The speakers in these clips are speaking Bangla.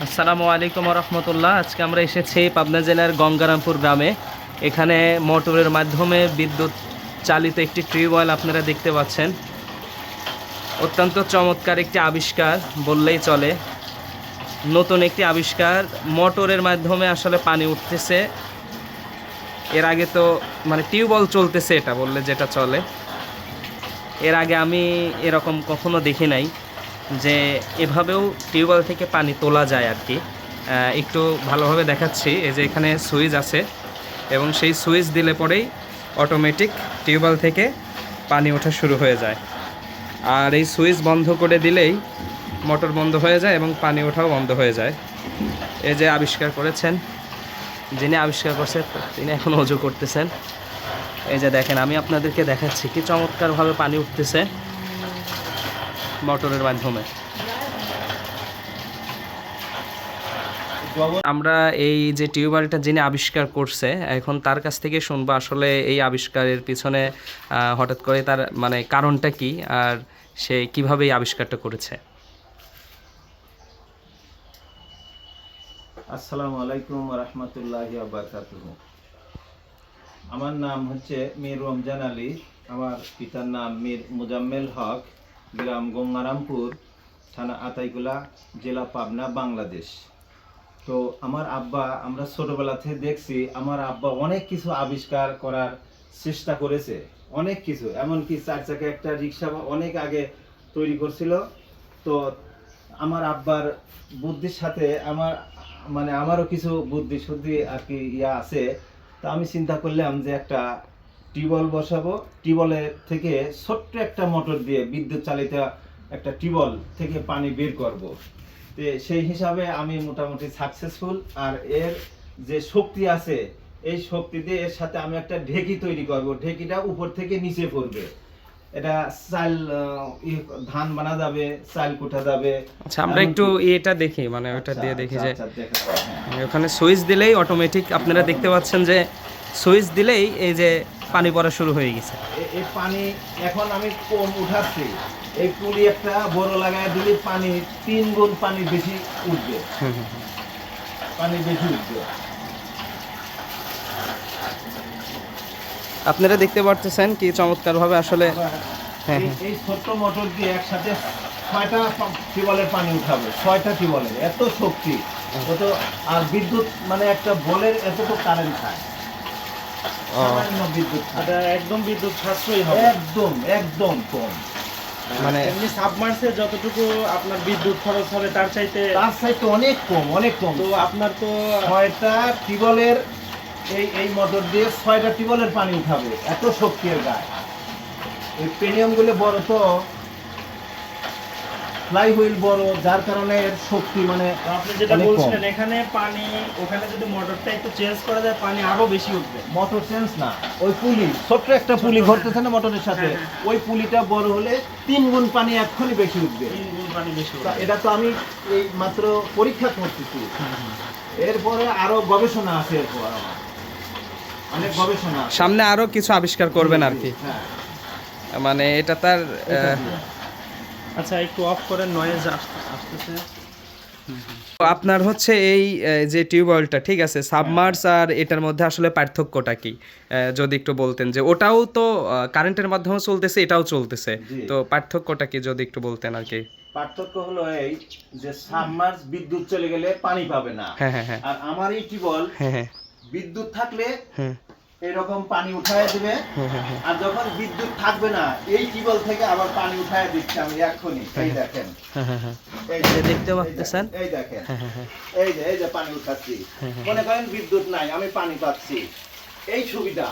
আসসালামু আলাইকুম রহমতুল্লাহ। আজকে আমরা এসেছি পাবনা জেলার গঙ্গারামপুর গ্রামে। এখানে মোটরের মাধ্যমে বিদ্যুৎ চালিত একটি টিউবওয়েল আপনারা দেখতে পাচ্ছেন। অত্যন্ত চমৎকার একটি আবিষ্কার বললেই চলে। নতুন একটি আবিষ্কার, মোটরের মাধ্যমে আসলে পানি উঠতেছে। এর আগে তো টিউবওয়েল চলতেছে, এটা বললে যেটা চলে। এর আগে আমি এরকম কখনো দেখি নাই যে এভাবেও টিউবওয়েল থেকে পানি তোলা যায় আর কি। একটু ভালোভাবে দেখাচ্ছি। এই যে এখানে সুইচ আছে এবং সেই সুইচ দিলে পরেই অটোমেটিক টিউবওয়েল থেকে পানি ওঠা শুরু হয়ে যায়। আর এই সুইচ বন্ধ করে দিলেই মোটর বন্ধ হয়ে যায় এবং পানি ওঠাও বন্ধ হয়ে যায়। এই যে আবিষ্কার করেছেন, যিনি আবিষ্কার করছেন তিনি এখন অজু করতেছেন। এই যে দেখেন, আমি আপনাদেরকে দেখাচ্ছি কি চমৎকারভাবে পানি উঠতেছে মোটরের মাধ্যমে। আমরা এই যে টিউবওয়েলটা যিনি আবিষ্কার করছে, এখন তার কাছ থেকে শুনবো আসলে এই আবিষ্কারের পিছনে হঠাৎ করে তার কারণটা কি, আর সে কিভাবে এই আবিষ্কারটা করেছে। আসসালামু আলাইকুম ওয়া রাহমাতুল্লাহি ওয়া বারাকাতুহু। আমার নাম হচ্ছে মীর রমজান আলী। আমার পিতার নাম মীর মুজাম্মেল হক, গ্রাম গঙ্গারামপুর, থানা আতাইকুলা, জেলা পাবনা, বাংলাদেশ। তো আমার আব্বা, আমরা ছোটবেলা থেকে দেখছি আমার আব্বা অনেক কিছু আবিষ্কার করার চেষ্টা করেছে, অনেক কিছু, এমনকি 4 চাকা একটা রিক্সা অনেক আগে তৈরি করছিল। তো আমার আব্বার বুদ্ধির সাথে আমারও কিছু বুদ্ধি শুদ্ধি আর কি আছে। তো আমি চিন্তা করলাম যে একটা টিউবওয়েল বসাবো, টিউবওয়েলের থেকে ছোট্ট একটা মোটর দিয়ে বিদ্যুৎ চালিত একটা টিউবওয়েল থেকে পানি বের করব। তো সেই হিসাবে আমি মোটামুটি সাকসেসফুল। আর এর যে শক্তি আছে, এই শক্তি দিয়ে এর সাথে আমি একটা ঢেকি তৈরি করব। ঢেকিটা উপর থেকে নিচে পড়বে, এটা চাল ধান বানা যাবে, চাল কোটা যাবে। আচ্ছা, আমরা একটু এটা দেখি, ওটা দিয়ে দেখি যে ওখানে সুইচ দিলেই অটোমেটিক আপনারা দেখতে পাচ্ছেন যে সুইচ দিলেই এই যে পানি পড়া শুরু হয়ে গেছে। এই পানি এখন আমি কম উঠাচ্ছি, এই পুলি একটা বড় লাগায় দিলে পানি 3 গুণ পানি বেশি উঠবে, পানি বেশি উঠবে। আপনারা দেখতে পারতেছেন কি চমৎকারভাবে আসলে। এই ছোট্ট মোটর দিয়ে একসাথে 6টা টিউবওয়েলের পানি উঠাবে, 6টা টিউবওয়েলের, এত শক্তি। কত আর বিদ্যুৎ একটা বলের এতটুকু কারেন্ট খায়, সামান্য বিদ্যুৎ খায়। এটা একদম বিদ্যুৎ সাশ্রয়ী হবে, একদম একদম কম। এমনি সাবমার্সে যতটুকু আপনার বিদ্যুৎ খরচ হবে তার চাইতে অনেক কম, অনেক কম। তো আপনার তো 6টা টিউবওয়েলের এই মোটর দিয়ে 6টা টিউবওয়েলের পানি উঠাবে, এত শক্তির গায়। এই পেনিয়ামগুলো বড়, তো ফ্লাই হুইল বড়, যার কারণে এর শক্তি আপনি যেটা বলছিলেন এখানে পানি, ওখানে যদি মোটরটা একটু চেঞ্জ করা যায় পানি আরো বেশি উঠবে। মোটর চেঞ্জ না, ওই পুলি, ছোট্ট একটা পুলি ঘুরতেছে না মোটরের সাথে, ওই পুলিটা বড় হলে 3 গুণ পানি এক্ষুনি বেশি উঠবে। 3 গুণ পানি বেশি উঠবে। এটা তো আমি এই মাত্র পরীক্ষা করতেছি। এরপরে আরো গবেষণা আছে, এরপর অনেক গবেষণা, সামনে আরো কিছু আবিষ্কার করবেন আর কি। হ্যাঁ, এটা তার আচ্ছা, একটু অফ করেন, নয়েজ আসতেছে। আপনার হচ্ছে এই যে টিউবওয়েলটা, ঠিক আছে, সাবমার্স আর এটার মধ্যে আসলে পার্থক্যটা কি যদি একটু বলতেন। যে ওটাও তো কারেন্টের মাধ্যমে চলতেছে, এটাও চলতেছে, তো পার্থক্যটা কি যদি একটু বলতেন আর কি। পার্থক্য হলো এই যে সাবমার্স বিদ্যুৎ চলে গেলে পানি পাবে না। হ্যাঁ হ্যাঁ হ্যাঁ। আর আমার এই টিউবওয়েল বিদ্যুৎ থাকলে এরকম পানি উঠায় দিবে, আর যখন বিদ্যুৎ থাকবে না এই টিউবওয়েল থেকে আবার পানি উঠায় দিচ্ছে আমি এক্ষুনি। এই দেখেন, এই যে দেখতে পাচ্ছেন, এই দেখেন, এই যে পানি উঠাচ্ছি। মনে করেন বিদ্যুৎ নাই, আমি পানি পাচ্ছি, এই সুবিধা,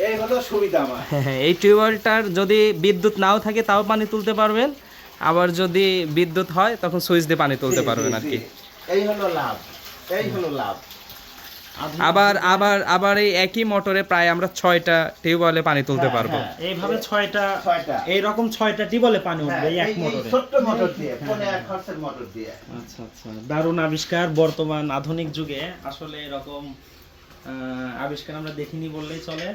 এই হলো সুবিধা আমার। এই টিউবওয়েলটার যদি বিদ্যুৎ নাও থাকে তাও পানি তুলতে পারবেন, আবার যদি বিদ্যুৎ হয় তখন সুইচ দিয়ে পানি তুলতে পারবেন আর কি। এই হলো লাভ, এই হলো লাভ। আবার আবার আবার এই একই মোটরে প্রায় আমরা 6টা টিউবওয়েলে পানি তুলতে পারবো। এইভাবে 6টা এইরকম 6টা টিউবওয়েলে পানি উঠবে এই এক মোটরে, ছোট্ট মোটর দিয়ে, 15 খরচের মোটর দিয়ে। আচ্ছা আচ্ছা, দারুণ আবিষ্কার। বর্তমান আধুনিক যুগে আসলে এরকম আবিষ্কার আমরা দেখিনি বললেই চলে।